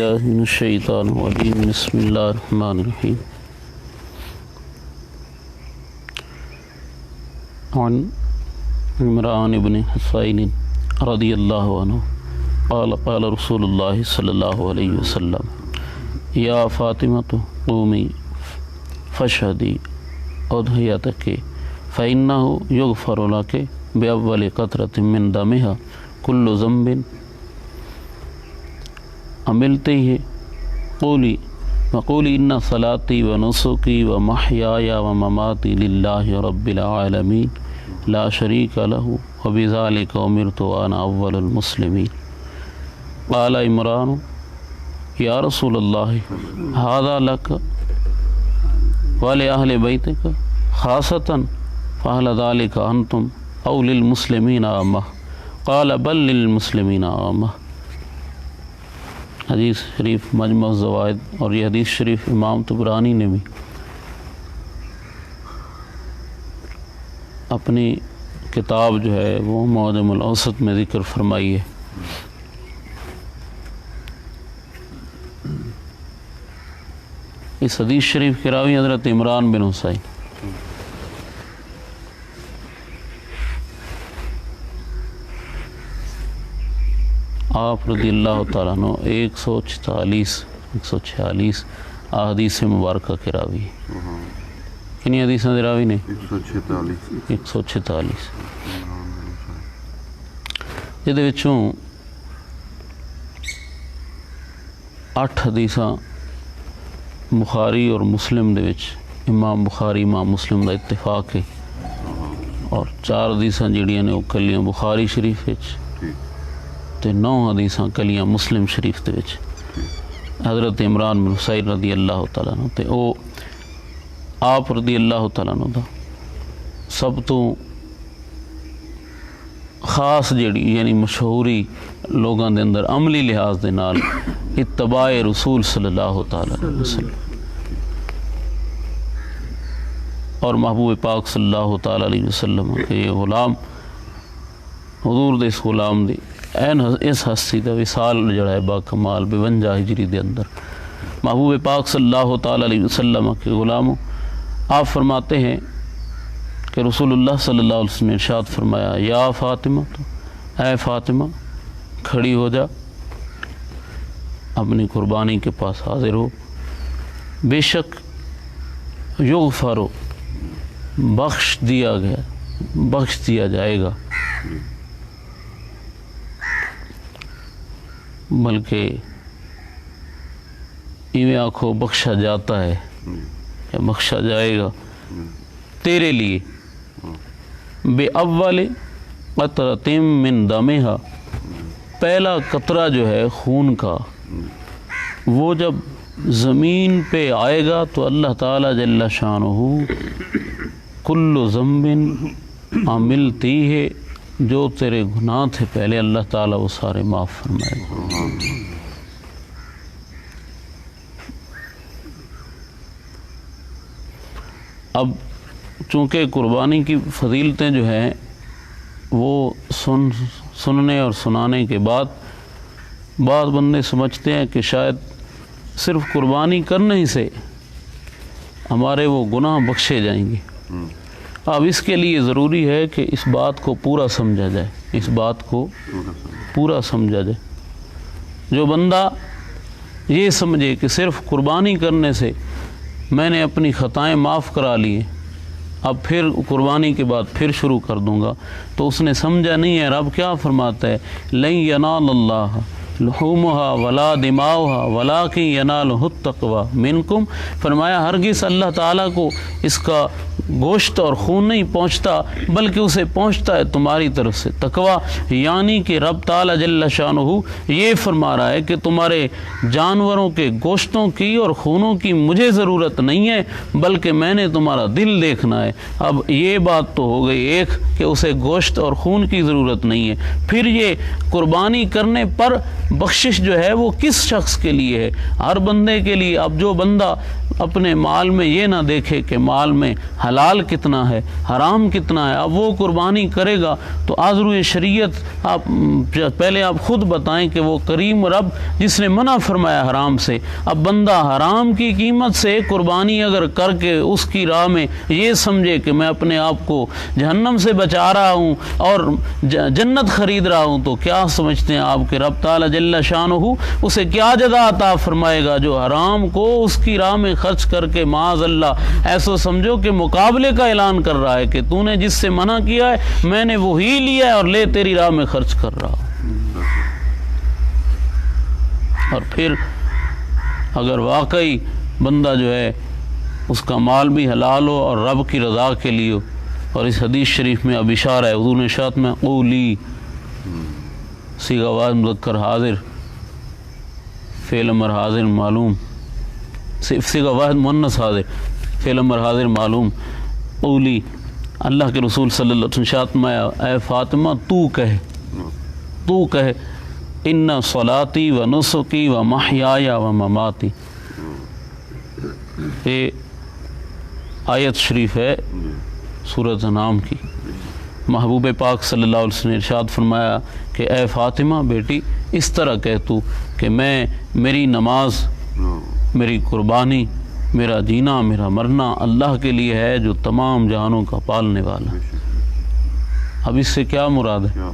باللہ من الشیطان الرجیم بسم اللہ الرحمن الرحیم عن عمران بن حسین رضی اللہ عنہ قال قال رسول اللہ صلی اللہ علیہ وسلم یا فاطمۃ قومی فاشہدی اضحیتک فإنہ یغفر لک بأول قطرۃ من دمہا کل ذنب عملتہ قولی وقولی ان صلاتی و نسکی و محیای و مماتی للہ رب العالمین لا شریک لہ وبذالک امرت وانا اول المسلمین قال عمران یا رسول اللہ ھذا لک ولأہل بیتک خاصۃ فہل ذالک انتم او للمسلمین عامہ قال بل للمسلمین عامہ۔ حدیث شریف مجمع الزوائد، اور یہ حدیث شریف امام طبرانی نے بھی اپنی کتاب جو ہے وہ معجم الاوسط میں ذکر فرمائی ہے۔ اس حدیث شریف کے راوی حضرت عمران بن حسین، آپ رضی اللہ تعالیٰ عنہ 146 احادیث مبارکہ کے راوی ہیں۔ کنی حدیث دے راوی نے 146 جہدے وچوں 8 حدیثاں بخاری اور مسلم دے وچ امام بخاری امام مسلم دا اتفاق ہے، اور 4 حدیثاں جڑیاں نے وہ کلیاں بخاری شریف وچ تے 9 حدیثاں کلیاں مسلم شریف دے وچ حضرت عمران بن حسین رضی اللہ تعالیٰ عنہ تے او آپ رضی اللہ تعالیٰ عنہ دا سب تو خاص جڑی یعنی مشہوری لوگاں دے اندر عملی لحاظ دے نال اتباع رسول صلی اللہ تعالیٰ علیہ وسلم اور محبوب پاک صلی اللہ تعالیٰ علیہ وسلم کہ یہ غلام حضور دے اس غلام دی اس ہستی دا وصال جڑا ہے با کمال 52 ہجری دے اندر محبوب پاک صلی اللہ تعالیٰ علیہ وسلم کے غلاموں، آپ فرماتے ہیں کہ رسول اللہ صلی اللہ علیہ وسلم نے ارشاد فرمایا یا فاطمہ، اے فاطمہ کھڑی ہو جا، اپنی قربانی کے پاس حاضر ہو، بے شک یغفر بخش دیا جائے گا، بلکہ ایویں آنکھوں بخشا جاتا ہے یا بخشا جائے گا تیرے لیے بے اول قطرۃ من دمہا، پہلا قطرہ جو ہے خون کا وہ جب زمین پہ آئے گا تو اللہ تعالیٰ جل شانہ کل ذنب عملتی ہے، جو تیرے گناہ تھے پہلے اللہ تعالیٰ وہ سارے معاف فرمائے گا۔ اب چونکہ قربانی کی فضیلتیں جو ہیں وہ سننے اور سنانے کے بعد بعض بندے سمجھتے ہیں کہ شاید صرف قربانی کرنے ہی سے ہمارے وہ گناہ بخشے جائیں گے۔ اب اس کے لیے ضروری ہے کہ اس بات کو پورا سمجھا جائے، اس بات کو پورا سمجھا جائے۔ جو بندہ یہ سمجھے کہ صرف قربانی کرنے سے میں نے اپنی خطائیں معاف کرا لی ہیں، اب پھر قربانی کے بعد پھر شروع کر دوں گا، تو اس نے سمجھا نہیں ہے۔ رب کیا فرماتا ہے؟ لن ینال اللہ لحومها ولا دماؤها ولکن ینالہ التقوی منکم، فرمایا ہرگز اللہ تعالیٰ کو اس کا گوشت اور خون نہیں پہنچتا، بلکہ اسے پہنچتا ہے تمہاری طرف سے تقوی، یعنی کہ رب تعالیٰ جل شانہ یہ فرما رہا ہے کہ تمہارے جانوروں کے گوشتوں کی اور خونوں کی مجھے ضرورت نہیں ہے، بلکہ میں نے تمہارا دل دیکھنا ہے۔ اب یہ بات تو ہو گئی ایک کہ اسے گوشت اور خون کی ضرورت نہیں ہے، پھر یہ قربانی کرنے پر بخشش جو ہے وہ کس شخص کے لیے ہے؟ ہر بندے کے لیے۔ اب جو بندہ اپنے مال میں یہ نہ دیکھے کہ مال میں حلال کتنا ہے، حرام کتنا ہے، اب وہ قربانی کرے گا تو آذر شریعت آپ پہلے آپ خود بتائیں کہ وہ کریم رب جس نے منع فرمایا حرام سے، اب بندہ حرام کی قیمت سے قربانی اگر کر کے اس کی راہ میں یہ سمجھے کہ میں اپنے آپ کو جہنم سے بچا رہا ہوں اور جنت خرید رہا ہوں، تو کیا سمجھتے ہیں آپ کہ رب تعالی جل شانہ اسے کیا جزا عطا فرمائے گا جو حرام کو اس کی راہ میں خرچ کر کے معاذ اللہ ایسا سمجھو کہ مقابلے کا اعلان کر رہا ہے کہ تو نے جس سے منع کیا ہے میں نے وہی لیا ہے اور لے تیری راہ میں خرچ کر رہا ہوں۔ اور پھر اگر واقعی بندہ جو ہے اس کا مال بھی حلال ہو اور رب کی رضا کے لیے ہو، اور اس حدیث شریف میں اب اشارہ ہے، حضور نے ارشاد میں قولی صیغہ واحد مذکر حاضر، فعل امر حاضر معلوم، صیغہ واحد مؤنث حاضر، فعل امر حاضر معلوم، قولی اللہ کے رسول صلی اللہ علیہ وسلم ارشاد میں اے فاطمہ تو کہے ان صلاتی و نسکی و محیای و مماتی، یہ آیت شریف ہے سورۃ انعام کی۔ محبوب پاک صلی اللہ علیہ وسلم نے ارشاد فرمایا کہ اے فاطمہ بیٹی اس طرح کہہ تو کہ میں میری نماز، میری قربانی، میرا جینا، میرا مرنا اللہ کے لیے ہے جو تمام جہانوں کا پالنے والا ہے۔ اب اس سے کیا مراد ہے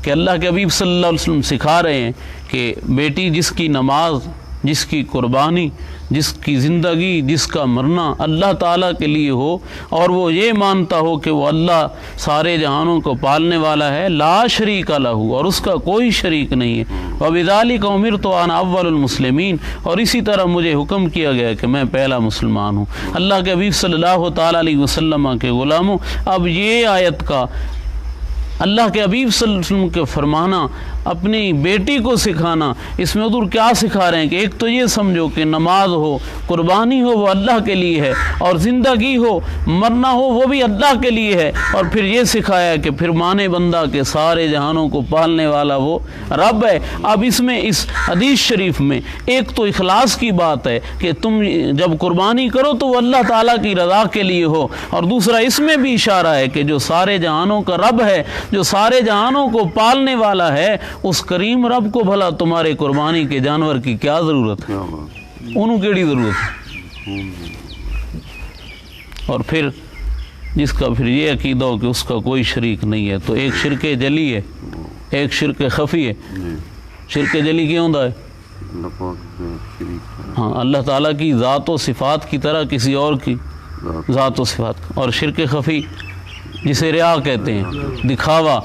کہ اللہ کے حبیب صلی اللہ علیہ وسلم سکھا رہے ہیں کہ بیٹی جس کی نماز، جس کی قربانی، جس کی زندگی، جس کا مرنا اللہ تعالیٰ کے لیے ہو اور وہ یہ مانتا ہو کہ وہ اللہ سارے جہانوں کو پالنے والا ہے، لا شریک لہ، اور اس کا کوئی شریک نہیں ہے، وَبِذَلِكَ أُمِرْتُ وَأَنَا أَوَّلُ الْمُسْلِمِينَ، اور اسی طرح مجھے حکم کیا گیا کہ میں پہلا مسلمان ہوں۔ اللہ کے حبیب صلی اللہ تعالیٰ علیہ وسلم کے غلاموں، اب یہ آیت کا اللہ کے حبیب صلی اللہ علیہ وسلم کے فرمانا، اپنی بیٹی کو سکھانا، اس میں حضور کیا سکھا رہے ہیں کہ ایک تو یہ سمجھو کہ نماز ہو، قربانی ہو وہ اللہ کے لیے ہے، اور زندگی ہو، مرنا ہو وہ بھی اللہ کے لیے ہے، اور پھر یہ سکھایا کہ پھر مانے بندہ کہ سارے جہانوں کو پالنے والا وہ رب ہے۔ اب اس میں اس حدیث شریف میں ایک تو اخلاص کی بات ہے کہ تم جب قربانی کرو تو وہ اللہ تعالیٰ کی رضا کے لیے ہو، اور دوسرا اس میں بھی اشارہ ہے کہ جو سارے جہانوں کا رب ہے، جو سارے جہانوں کو پالنے والا ہے، اس کریم رب کو بھلا تمہارے قربانی کے جانور کی کیا ضرورت ہے، انہوں کیڑی ضرورت ہے۔ اور پھر جس کا پھر یہ عقیدہ ہو کہ اس کا کوئی شریک نہیں ہے، تو ایک شرک جلی ہے، ایک شرک خفی ہے۔ شرک جلی کیا ہوتا ہے؟ ہاں، اللہ تعالیٰ کی ذات و صفات کی طرح کسی اور کی ذات و صفات، اور شرک خفی جسے ریا کہتے ہیں، دکھاوا۔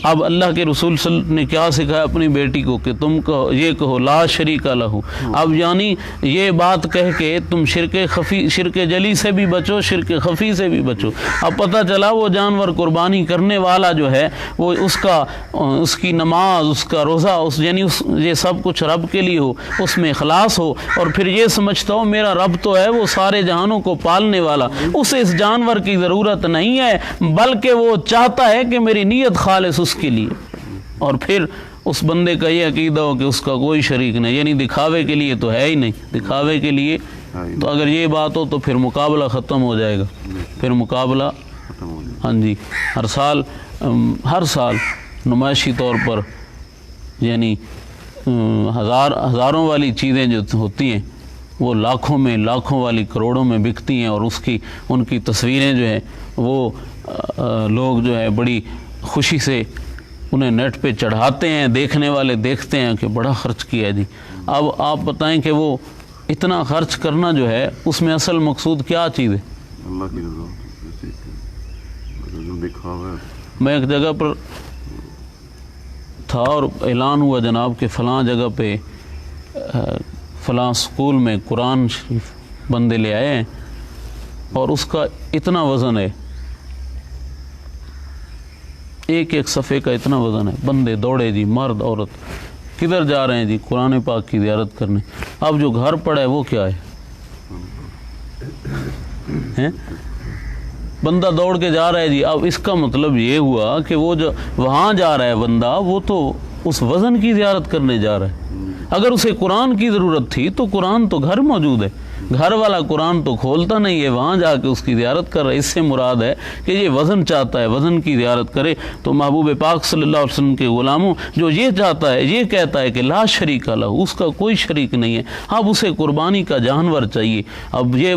اب اللہ کے رسول صلی اللہ علیہ وسلم نے کیا سکھایا اپنی بیٹی کو کہ تم یہ کہو لا شریک لہ، اب یعنی یہ بات کہہ کے تم شرک خفی، شرک جلی سے بھی بچو، شرک خفی سے بھی بچو۔ اب پتہ چلا وہ جانور قربانی کرنے والا جو ہے وہ اس کی نماز، اس کا روزہ، یعنی یہ سب کچھ رب کے لیے ہو، اس میں اخلاص ہو، اور پھر یہ سمجھتا ہو میرا رب تو ہے وہ سارے جہانوں کو پالنے والا، اسے اس جانور کی ضرورت نہیں ہے، بلکہ وہ چاہتا ہے کہ میری نیت خالص اس کے لیے۔ اور پھر اس بندے کا یہ عقیدہ ہو کہ اس کا کوئی شریک نہیں، یعنی دکھاوے کے لیے تو ہے ہی نہیں، دکھاوے کے لیے تو اگر یہ بات ہو تو پھر مقابلہ ختم ہو جائے گا، پھر مقابلہ ہاں جی ہر سال نمائشی طور پر یعنی ہزاروں والی چیزیں جو ہوتی ہیں وہ لاکھوں والی کروڑوں میں بکتی ہیں، اور ان کی تصویریں جو ہیں وہ لوگ جو ہے بڑی خوشی سے انہیں نیٹ پہ چڑھاتے ہیں، دیکھنے والے دیکھتے ہیں کہ بڑا خرچ کیا ہے جی۔ اب آپ بتائیں کہ وہ اتنا خرچ کرنا جو ہے اس میں اصل مقصود کیا چیز ہے؟ اللہ کی رضا۔ میں ایک جگہ پر تھا اور اعلان ہوا جناب کہ فلاں جگہ پہ فلاں سکول میں قرآن شریف بندے لے آئے ہیں اور اس کا اتنا وزن ہے، ایک صفحے کا اتنا وزن ہے، بندے دوڑے جی، مرد عورت کدھر جا رہے ہیں جی؟ قرآن پاک کی زیارت کرنے۔ اب جو گھر پڑا ہے وہ کیا ہے؟ بندہ دوڑ کے جا رہا ہے جی۔ اب اس کا مطلب یہ ہوا کہ وہ جو وہاں جا رہا ہے بندہ، وہ تو اس وزن کی زیارت کرنے جا رہا ہے، اگر اسے قرآن کی ضرورت تھی تو قرآن تو گھر موجود ہے، گھر والا قرآن تو کھولتا نہیں ہے، وہاں جا کے اس کی زیارت کر رہا ہے۔ اس سے مراد ہے کہ یہ وزن چاہتا ہے، وزن کی زیارت کرے۔ تو محبوب پاک صلی اللہ علیہ وسلم کے غلاموں جو یہ چاہتا ہے، یہ کہتا ہے کہ لا شریک لہ، اس کا کوئی شریک نہیں ہے، اب اسے قربانی کا جانور چاہیے۔ اب یہ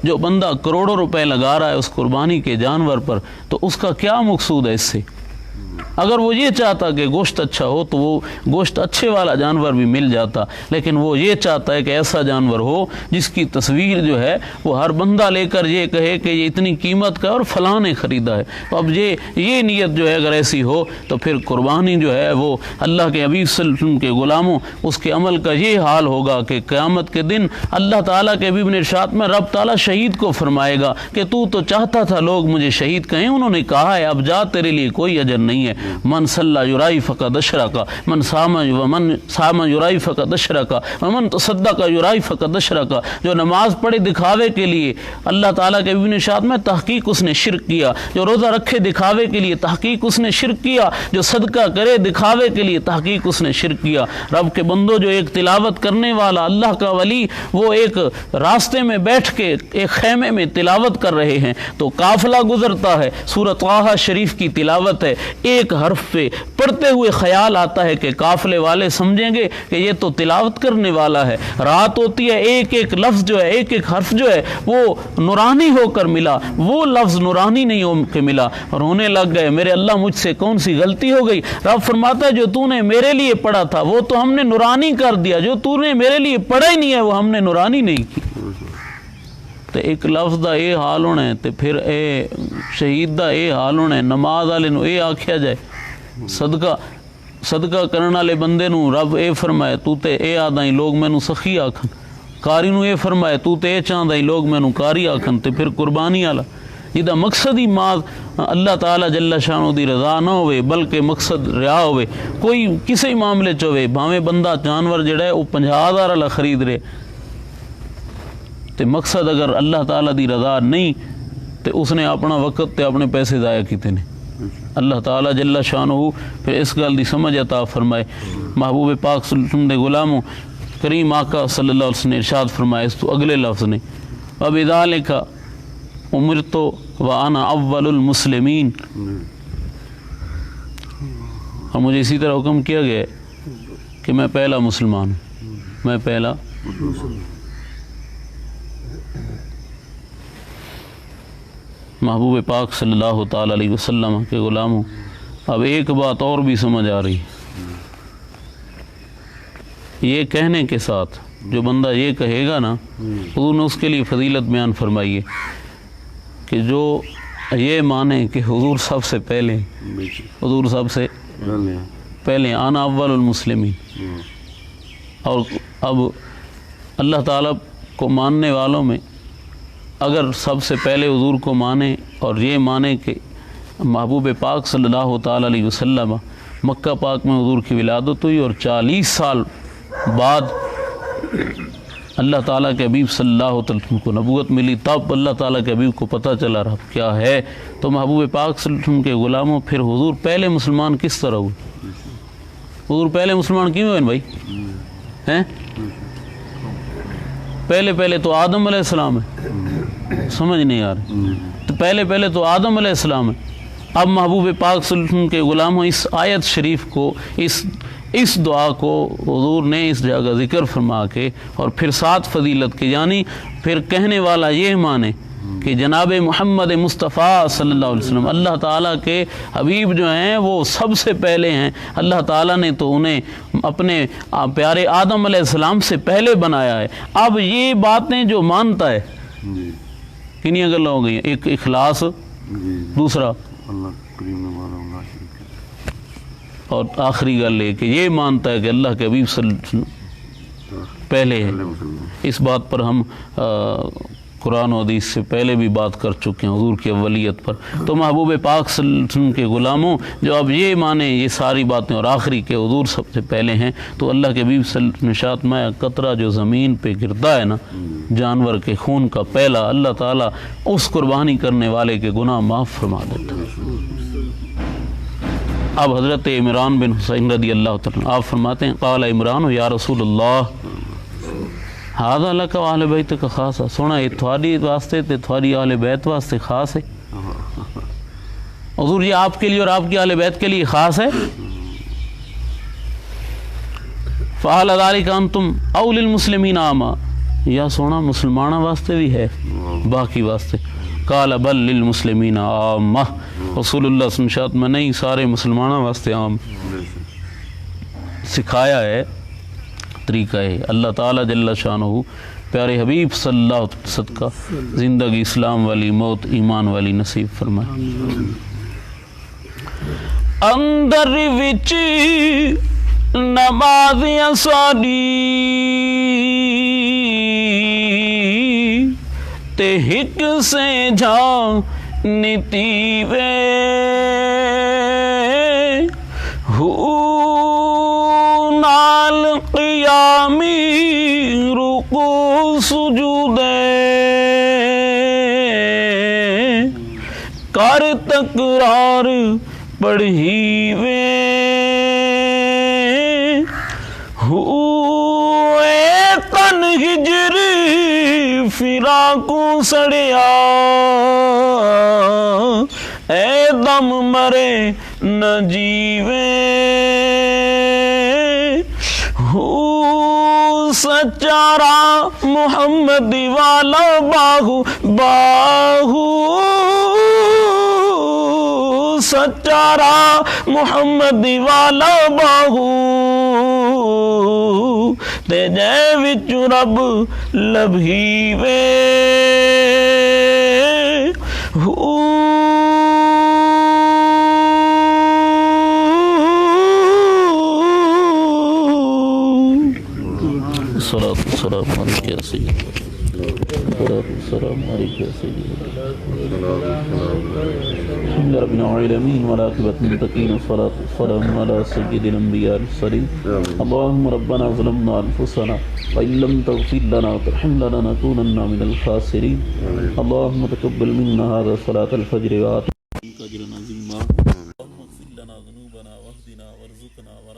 جو بندہ کروڑوں روپے لگا رہا ہے اس قربانی کے جانور پر، تو اس کا کیا مقصود ہے اس سے؟ اگر وہ یہ چاہتا کہ گوشت اچھا ہو تو وہ گوشت اچھے والا جانور بھی مل جاتا، لیکن وہ یہ چاہتا ہے کہ ایسا جانور ہو جس کی تصویر جو ہے وہ ہر بندہ لے کر یہ کہے کہ یہ اتنی قیمت کا اور فلاں نے خریدا ہے۔ تو اب یہ نیت جو ہے اگر ایسی ہو تو پھر قربانی جو ہے وہ اللہ کے حبیب صلی اللہ علیہ وسلم کے غلاموں اس کے عمل کا یہ حال ہوگا کہ قیامت کے دن اللہ تعالیٰ کے حبیب نے ارشاد میں رب تعالیٰ شہید کو فرمائے گا کہ تو چاہتا تھا لوگ مجھے شہید کہیں، انہوں نے کہا ہے اب جا، تیرے لیے کوئی اجر نہیں ہے۔ من صلی یرائی فقد اشرک، من صام یرائی فقد اشرک، ومن تصدق یرائی فقد اشرک۔ جو نماز پڑھے دکھاوے کے لیے اللہ تعالیٰ کے حبیب نے ارشاد میں تحقیق اس نے شرک کیا، جو روزہ رکھے دکھاوے کے لیے تحقیق اس نے شرک کیا، جو صدقہ کرے دکھاوے کے لیے تحقیق اس نے شرک کیا۔ رب کے بندوں جو ایک تلاوت کرنے والا اللہ کا ولی وہ ایک راستے میں بیٹھ کے ایک خیمے میں تلاوت کر رہے ہیں تو قافلہ گزرتا ہے، سورۃ طٰہٰ شریف کی تلاوت ہے، ایک حرف پہ پڑھتے ہوئے خیال آتا ہے کہ قافلے والے سمجھیں گے کہ یہ تو تلاوت کرنے والا ہے۔ رات ہوتی ہے، ایک ایک لفظ جو ہے، ایک ایک حرف جو ہے وہ نورانی ہو کر ملا، وہ لفظ نورانی نہیں ہو کے ملا، اور رونے لگ گئے، میرے اللہ مجھ سے کون سی غلطی ہو گئی۔ رب فرماتا ہے جو تو نے میرے لیے پڑھا تھا وہ تو ہم نے نورانی کر دیا، جو تو نے میرے لیے پڑھا ہی نہیں ہے وہ ہم نے نورانی نہیں کی۔ تو ایک لفظ دا اے حال ہونا ہے، تو پھر اے شہید دا اے حال ہونا ہے۔ نماز والے نو اے آکھیا جائے، صدقہ کرنے والے بندے نو رب اے فرمائے تو تے اے آدھائی لوگ مینو سخی آکھن، کاری نو اے فرمائے تو تے اے چاندائی لوگ مینو کاری آکھن، تے پھر قربانی والا جہاں مقصد ہی ماں اللہ تعالیٰ جل شانہ دی رضا نہ ہوئے بلکہ مقصد ریا ہوئے، کوئی کسی معاملے چ ہوئے، بھاویں بندہ جانور جڑا ہے وہ 50,000 والا خرید رہے، تے مقصد اگر اللہ تعالیٰ دی رضا نہیں تے اس نے اپنا وقت تے اپنے پیسے ضائع کیتے نے۔ اللہ تعالیٰ جل شانہ پھر اس گل دی سمجھ عطا فرمائے۔ محبوب پاک صلی اللہ علیہ وسلم دے غلاموں کریم آقا صلی اللہ علیہ وسلم نے ارشاد فرمایا اس تو اگلے لفظ نے وَبِذَلِكَ أُمِرْتُ وَأَنَا أَوَّلُ الْمُسْلِمِينَ، اور مجھے اسی طرح حکم کیا گیا ہے کہ میں پہلا مسلمان ہوں، میں پہلا محبوب پاک صلی اللہ تعالیٰ علیہ وسلم کے غلاموں۔ اب ایک بات اور بھی سمجھ آ رہی ہے، یہ کہنے کے ساتھ جو بندہ یہ کہے گا نا حضور نے اس کے لیے فضیلت بیان فرمائی ہے کہ جو یہ مانے کہ حضور سب سے پہلے، حضور سب سے پہلے، انا اول المسلمین، اور اب اللہ تعالیٰ کو ماننے والوں میں اگر سب سے پہلے حضور کو مانے اور یہ مانے کہ محبوب پاک صلی اللہ تعالیٰ علیہ وسلم مکہ پاک میں حضور کی ولادت ہوئی اور 40 سال بعد اللہ تعالیٰ کے حبیب صلی اللہ علیہ وسلم کو نبوت ملی، تب اللہ تعالیٰ کے حبیب کو پتہ چلا رہا کیا ہے۔ تو محبوب پاک صلی اللہ علیہ وسلم کے غلاموں پھر حضور پہلے مسلمان کس طرح ہوئے؟ حضور پہلے مسلمان کیوں ہوئے بھائی ہیں؟ پہلے تو آدم علیہ السلام ہے، سمجھ نہیں آ رہی، تو پہلے تو آدم علیہ السلام ہے۔ اب محبوب پاک صلی اللہ علیہ وسلم کے غلاموں اس آیت شریف کو، اس دعا کو حضور نے اس جگہ ذکر فرما کے اور پھر ساتھ فضیلت کے، یعنی پھر کہنے والا یہ مانے کہ جناب محمد مصطفیٰ صلی اللہ علیہ وسلم اللہ تعالیٰ کے حبیب جو ہیں وہ سب سے پہلے ہیں، اللہ تعالیٰ نے تو انہیں اپنے پیارے آدم علیہ السلام سے پہلے بنایا ہے۔ اب یہ باتیں جو مانتا ہے کنیاں گلیں ہو گئی، ایک اخلاص، دوسرا اور آخری گل ہے کہ یہ مانتا ہے کہ اللہ کے حبیب صلی اللہ علیہ وسلم پہلے ہے۔ اس بات پر ہم قرآن و حدیث سے پہلے بھی بات کر چکے ہیں حضور کی اولیت پر۔ تو محبوب پاک صلی اللہ علیہ وسلم کے غلاموں جو اب یہ مانیں یہ ساری باتیں اور آخری کے حضور سب سے پہلے ہیں، تو اللہ کے حبیب صلی اللہ علیہ وسلم نے ارشاد فرمایا قطرہ جو زمین پہ گرتا ہے نا جانور کے خون کا پہلا، اللہ تعالیٰ اس قربانی کرنے والے کے گناہ معاف فرما دیتا ہے۔ اب حضرت عمران بن حسین رضی اللہ تعالیٰ آپ فرماتے ہیں قال عمران یا رسول اللہ ھذا لک و اہل بیت کا خاص ہے، سونا یہ تھوڑی واسطے تے تھوڑی اہل بیت واسطے خاص ہے، حضور یہ آپ کے لیے اور آپ کی اہل بیت کے لیے خاص ہے. فعل ذلك انتم اول المسلمین عاما، یا سونا مسلمانوں واسطے بھی ہے باقی واسطے. قال بل للمسلمین عامہ، رسول اللہ صلی اللہ علیہ وسلم میں نہیں سارے مسلمانوں واسطے عام سکھایا ہے. طریقہ ہے اللہ تعالیٰ جل شانہ پیارے حبیب صلی اللہ علیہ وسلم صدقہ زندگی اسلام والی موت ایمان والی نصیب فرمائے. اندر وچ نمازیاں ساری تے ہک سے جھا نیتی وے نال قیامی رکوع سجود کر تکرار پڑھی وے ہوئے تن ہجر فراقوں سڑیا اے دم مرے نہ جیوے سچارا محمد والا باہو باہو سچارا محمد والا باہو تے جے وچ رب لبھی وے السلام علیکم یا سیدی السلام علیکم یا سیدی الحمد للہ رب العالمین والعاقبۃ للمتقین والصلاۃ والسلام علی سید الانبیاء والمرسلین. اللهم ربنا ظلمنا انفسنا وان لم تغفر لنا وترحمنا لنكونن من الخاسرین. اللهم تقبل منا هذا صلاة الفجر وآتنا اجرا عظیما. اللهم اغفر لنا ذنوبنا واهدنا وارزقنا